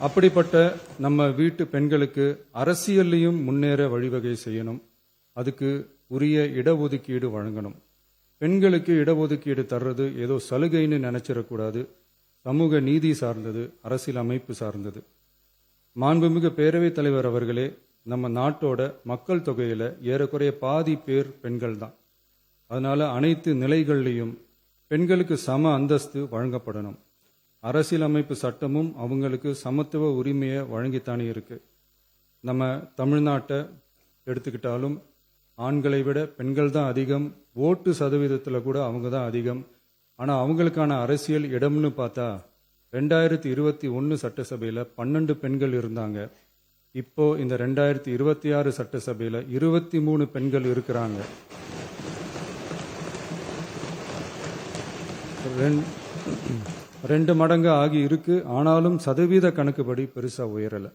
அப்படிப்பட்ட நம்ம வீட்டு பெண்களுக்கு அரசியல்லையும் முன்னேற வழிவகை செய்யணும். அதுக்கு உரிய இடஒதுக்கீடு வழங்கணும். பெண்களுக்கு இடஒதுக்கீடு தர்றது ஏதோ சலுகைன்னு நினைச்சிடக்கூடாது. சமூக நீதி சார்ந்தது, அரசியல் அமைப்பு சார்ந்தது. மாண்புமிகு பேரவைத் தலைவர் அவர்களே, நம்ம நாட்டோட மக்கள் தொகையில ஏறக்குறைய பாதி பேர் பெண்கள் தான். அதனால அனைத்து நிலைகள்லையும் பெண்களுக்கு சம அந்தஸ்து வழங்கப்படணும். அரசியலமைப்பு சட்டமும் அவங்களுக்கு சமத்துவ உரிமையை வழங்கித்தானே இருக்கு. நம்ம தமிழ்நாட்டை எடுத்துக்கிட்டாலும் ஆண்களை விட பெண்கள் தான் அதிகம். ஓட்டு சதவீதத்தில் கூட அவங்க தான் அதிகம். ஆனால் அவங்களுக்கான அரசியல் இடம்னு பார்த்தா 2021 சட்டசபையில் 12 பெண்கள் இருந்தாங்க. இப்போ இந்த 2026 சட்டசபையில் 23 பெண்கள் இருக்கிறாங்க. ரெண்டு மடங்கு ஆகி இருக்கு. ஆனாலும் சதவீத கணக்குப்படி பெருசா உயரலை.